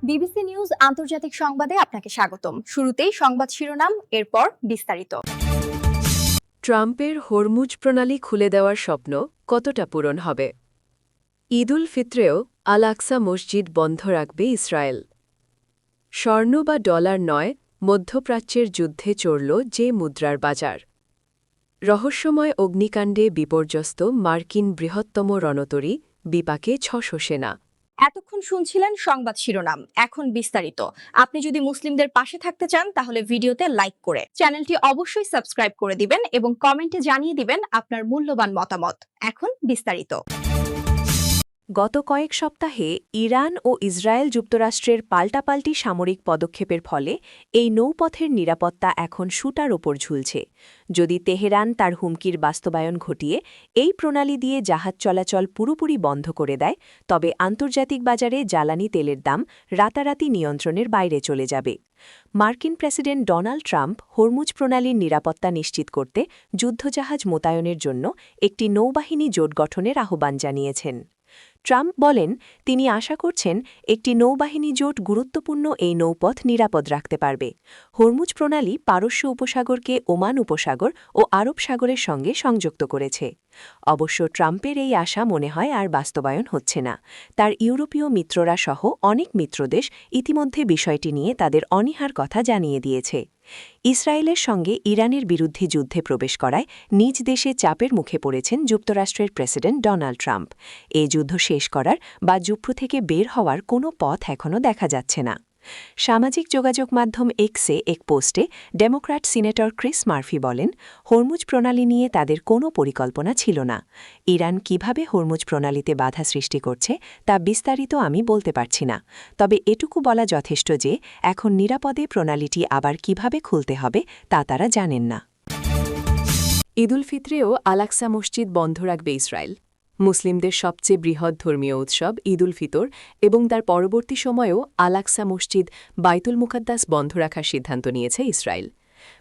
BBC news আন্তর্জাতিক সংবাদে আপনাকে স্বাগতম। শুরুতেই সংবাদ শিরোনাম, এরপর বিস্তারিত। ট্রাম্পের হরমুজ প্রণালী খুলে দেওয়ার স্বপ্ন কতটা পূরণ হবে? ঈদ উল ফিত্রেও আল আকসা মসজিদ বন্ধ রাখবে ইসরায়েল। স্বর্ণ বা ডলার নয়, মধ্যপ্রাচ্যের যুদ্ধে চড়ল যে মুদ্রার বাজার। রহস্যময় অগ্নিকাণ্ডে বিপর্যস্ত মার্কিন বৃহত্তম রণতরী, বিপাকে ৬০০ সেনা। এতক্ষণ শুনছিলেন সংবাদ শিরোনাম, এখন বিস্তারিত। আপনি যদি মুসলিমদের পাশে থাকতে চান তাহলে ভিডিওতে লাইক করে চ্যানেলটি অবশ্যই সাবস্ক্রাইব করে দিবেন এবং কমেন্টে জানিয়ে দিবেন আপনার মূল্যবান মতামত। এখন বিস্তারিত। গত কয়েক সপ্তাহে ইরান ও ইসরায়েল যুক্তরাষ্ট্রের পাল্টাপাল্টি সামরিক পদক্ষেপের ফলে এই নৌপথের নিরাপত্তা এখন শুটার ওপর ঝুলছে। যদি তেহরান তার হুমকির বাস্তবায়ন ঘটিয়ে এই প্রণালী দিয়ে জাহাজ চলাচল পুরোপুরি বন্ধ করে দেয়, তবে আন্তর্জাতিক বাজারে জ্বালানি তেলের দাম রাতারাতি নিয়ন্ত্রণের বাইরে চলে যাবে। মার্কিন প্রেসিডেন্ট ডোনাল্ড ট্রাম্প হরমুজ প্রণালীর নিরাপত্তা নিশ্চিত করতে যুদ্ধজাহাজ মোতায়েনের জন্য একটি নৌবাহিনী জোট গঠনের আহ্বান জানিয়েছেন। ট্রাম্প বলেন, তিনি আশা করছেন একটি নৌবাহিনী জোট গুরুত্বপূর্ণ এই নৌপথ নিরাপদ রাখতে পারবে। হরমুজ প্রণালী পারস্য উপসাগরকে ওমান উপসাগর ও আরব সাগরের সঙ্গে সংযুক্ত করেছে। অবশ্য ট্রাম্পের এই আশা মনে হয় আর বাস্তবায়ন হচ্ছে না। তার ইউরোপীয় মিত্ররা সহ অনেক মিত্রদেশ ইতিমধ্যে বিষয়টি নিয়ে তাদের অনীহার কথা জানিয়ে দিয়েছে। ইসরায়েলের সঙ্গে ইরানের বিরুদ্ধে যুদ্ধে প্রবেশ করায় নিজ দেশে চাপের মুখে পড়েছেন যুক্তরাষ্ট্রের প্রেসিডেন্ট ডোনাল্ড ট্রাম্প। এই যুদ্ধ শেষ করার বা যুদ্ধ থেকে বের হওয়ার কোনো পথ এখনও দেখা যাচ্ছে না। সামাজিক যোগাযোগ মাধ্যম এক্সে এক পোস্টে ডেমোক্র্যাট সিনেটর ক্রিস মার্ফি বলেন, হরমুজ প্রণালী নিয়ে তাদের কোনো পরিকল্পনা ছিল না। ইরান কিভাবে হরমুজ প্রণালীতে বাধা সৃষ্টি করছে তা বিস্তারিত আমি বলতে পারছি না, তবে এটুকু বলা যথেষ্ট যে এখন নিরাপদে প্রণালীটি আবার কিভাবে খুলতে হবে তা তারা জানেন না। ঈদ উল ফিত্রেও আল আকসা মসজিদ বন্ধ রাখবে ইসরায়েল। মুসলিমদের সবচেয়ে বৃহৎ ধর্মীয় উৎসব ঈদ উল ফিতর এবং তার পরবর্তী সময়েও আল আকসা মসজিদ বাইতুল মুকাদ্দাস বন্ধ রাখার সিদ্ধান্ত নিয়েছে ইসরায়েল।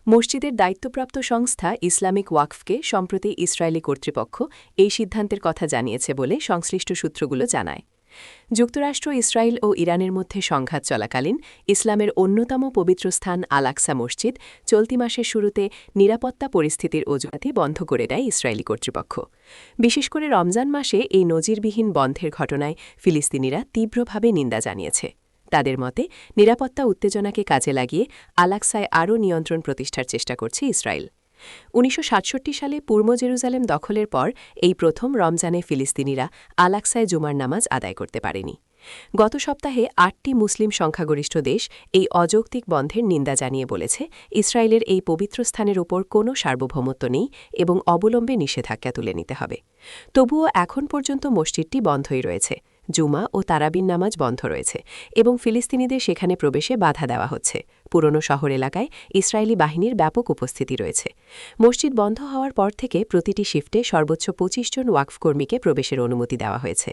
মসজিদের দায়িত্বপ্রাপ্ত সংস্থা ইসলামিক ওয়াকফকে সম্প্রতি ইসরায়েলি কর্তৃপক্ষ এই সিদ্ধান্তের কথা জানিয়েছে বলে সংশ্লিষ্ট সূত্রগুলো জানায়। যুক্তরাষ্ট্র, ইসরায়েল ও ইরানের মধ্যে সংঘাত চলাকালীন ইসলামের অন্যতম পবিত্র স্থান আল আকসা মসজিদ চলতি মাসের শুরুতে নিরাপত্তা পরিস্থিতির অজুহাতে বন্ধ করে দেয় ইসরায়েলি কর্তৃপক্ষ। বিশেষ করে রমজান মাসে এই নজিরবিহীন বন্ধের ঘটনায় ফিলিস্তিনিরা তীব্রভাবে নিন্দা জানিয়েছে। তাদের মতে, নিরাপত্তা উত্তেজনাকে কাজে লাগিয়ে আল আকসায় আরও নিয়ন্ত্রণ প্রতিষ্ঠার চেষ্টা করছে ইসরায়েল। ১৯৬৭ সালে পূর্ব জেরুজালেম দখলের পর এই প্রথম রমজানে ফিলিস্তিনিরা আল আকসায় জুমার নামাজ আদায় করতে পারেনি। গত সপ্তাহে ৮টি মুসলিম সংখ্যাগরিষ্ঠ দেশ এই অযৌক্তিক বন্ধের নিন্দা জানিয়ে বলেছে, ইসরায়েলের এই পবিত্র স্থানের ওপর কোনো সার্বভৌমত্ব নেই এবং অবলম্বে নিষেধাজ্ঞা তুলে নিতে হবে। তবুও এখন পর্যন্ত মসজিদটি বন্ধই রয়েছে, জুমা ও তারাবির নামাজ বন্ধ রয়েছে এবং ফিলিস্তিনিদের সেখানে প্রবেশে বাধা দেওয়া হচ্ছে। পুরনো শহর এলাকায় ইসরায়েলি বাহিনীর ব্যাপক উপস্থিতি রয়েছে। মসজিদ বন্ধ হওয়ার পর থেকে প্রতিটি শিফটে সর্বোচ্চ ২৫ জন ওয়াকফ কর্মীকে প্রবেশের অনুমতি দেওয়া হয়েছে।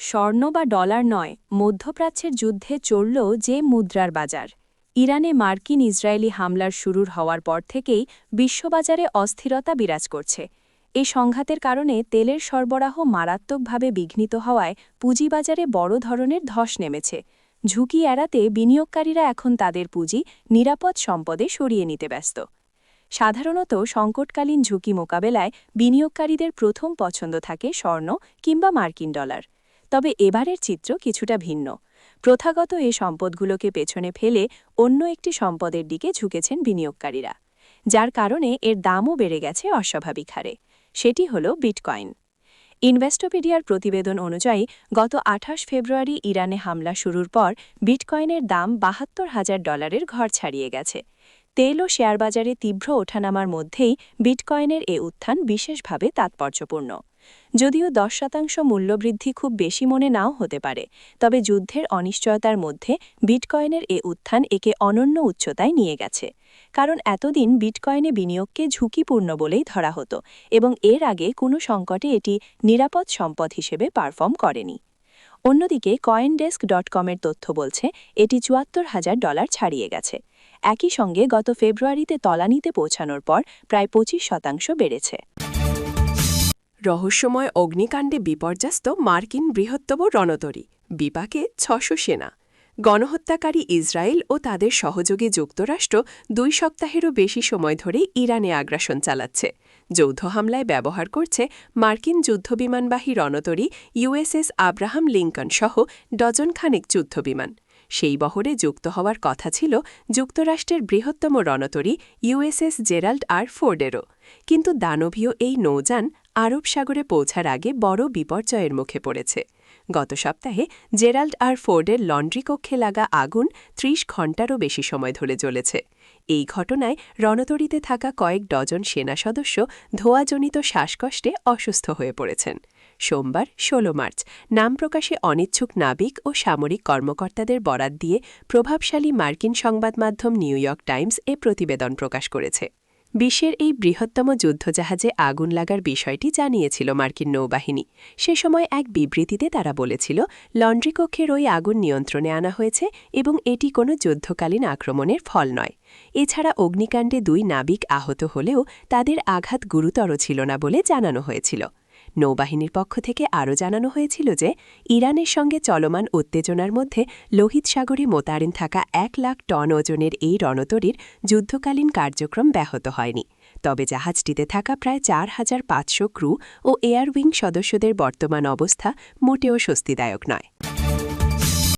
স্বর্ণ বা ডলার নয়, মধ্যপ্রাচ্যের যুদ্ধে চড়ল যে মুদ্রার বাজার। ইরানে মার্কিন ইসরায়েলি হামলার শুরুর হওয়ার পর থেকেই বিশ্ববাজারে অস্থিরতা বিরাজ করছে। এই সংঘাতের কারণে তেলের সরবরাহ মারাত্মকভাবে বিঘ্নিত হওয়ায় পুঁজিবাজারে বড় ধরনের ধস নেমেছে। ঝুঁকি এড়াতে বিনিয়োগকারীরা এখন তাদের পুঁজি নিরাপদ সম্পদে সরিয়ে নিতে ব্যস্ত। সাধারণত সংকটকালীন ঝুঁকি মোকাবেলায় বিনিয়োগকারীদের প্রথম পছন্দ থাকে স্বর্ণ কিংবা মার্কিন ডলার। তবে এবারের চিত্র কিছুটা ভিন্ন। প্রথাগত এই সম্পদগুলোকে পেছনে ফেলে অন্য একটি সম্পদের দিকে ঝুঁকেছেন বিনিয়োগকারীরা, যার কারণে এর দামও বেড়ে গেছে অস্বাভাবিক হারে। সেটি হল বিটকয়েন। ইনভেস্টোপিডিয়ার প্রতিবেদন অনুযায়ী গত ২৮ ফেব্রুয়ারি ইরানে হামলা শুরুর পর বিটকয়েনের দাম $৭২,০০০ ঘর ছাড়িয়ে গেছে। তেল ও শেয়ারবাজারে তীব্র ওঠানামার মধ্যেই বিটকয়েনের এ উত্থান বিশেষভাবে তাৎপর্যপূর্ণ। যদিও ১০% মূল্যবৃদ্ধি খুব বেশি মনে নাও হতে পারে, তবে যুদ্ধের অনিশ্চয়তার মধ্যে বিটকয়েনের এ উত্থান একে অনন্য উচ্চতায় নিয়ে গেছে। কারণ এতদিন বিটকয়েনে বিনিয়োগকে ঝুঁকিপূর্ণ বলেই ধরা হতো এবং এর আগে কোনো সংকটে এটি নিরাপদ সম্পদ হিসেবে পারফর্ম করেনি। অন্যদিকে কয়েনডেস্ক.কমের তথ্য বলছে এটি $৭৪,০০০ ছাড়িয়ে গেছে। একই সঙ্গে গত ফেব্রুয়ারিতে তলানিতে পৌঁছানোর পর প্রায় ২৫% বেড়েছে। রহস্যময় অগ্নিকাণ্ডে বিপর্যস্ত মার্কিন বৃহত্তম রণতরী, বিপাকে ৬০০ সেনা। গণহত্যাকারী ইসরায়েল ও তাদের সহযোগী যুক্তরাষ্ট্র ২ সপ্তাহেরও বেশি সময় ধরে ইরানে আগ্রাসন চালাচ্ছে। যৌথ হামলায় ব্যবহার করছে মার্কিন যুদ্ধবিমানবাহী রণতরী ইউএসএস আব্রাহাম লিঙ্কন সহ ডজনখানেক যুদ্ধবিমান। সেই বহরে যুক্ত হওয়ার কথা ছিল যুক্তরাষ্ট্রের বৃহত্তম রণতরী ইউএসএস জেরাল্ড আর ফোর্ডেরও। কিন্তু দানবীয় এই নৌযান আরব সাগরে পৌঁছার আগে বড় বিপর্যয়ের মুখে পড়েছে। গত সপ্তাহে জেরাল্ড আর ফোর্ডের লন্ড্রি কক্ষে লাগা আগুন ৩০ ঘণ্টারও বেশি সময় ধরে জ্বলেছে। এই ঘটনায় রণতরীতে থাকা কয়েক ডজন সেনা সদস্য ধোঁয়াজনিত শ্বাসকষ্টে অসুস্থ হয়ে পড়েছেন। সোমবার ১৬ মার্চ নাম প্রকাশে অনিচ্ছুক নাবিক ও সামরিক কর্মকর্তাদের বরাত দিয়ে প্রভাবশালী মার্কিন সংবাদমাধ্যম নিউ ইয়র্ক টাইমস এ প্রতিবেদন প্রকাশ করেছে। বিশ্বের এই বৃহত্তম যুদ্ধজাহাজে আগুন লাগার বিষয়টি জানিয়েছিল মার্কিন নৌবাহিনী। সে সময় এক বিবৃতিতে তারা বলেছিল, লন্ড্রি কক্ষের ওই আগুন নিয়ন্ত্রণে আনা হয়েছে এবং এটি কোনো যুদ্ধকালীন আক্রমণের ফল নয়। এছাড়া অগ্নিকাণ্ডে ২ নাবিক আহত হলেও তাদের আঘাত গুরুতর ছিল না বলে জানানো হয়েছিল। নৌবাহিনীর পক্ষ থেকে আরও জানানো হয়েছিল যে ইরানের সঙ্গে চলমান উত্তেজনার মধ্যে লোহিত সাগরে মোতায়েন থাকা ১ লাখ টন ওজনের এই রণতরীর যুদ্ধকালীন কার্যক্রম ব্যাহত হয়নি। তবে জাহাজটিতে থাকা প্রায় ৪৫০০ ক্রু ও এয়ার উইং সদস্যদের বর্তমান অবস্থা মোটেও স্বস্তিদায়ক নয়।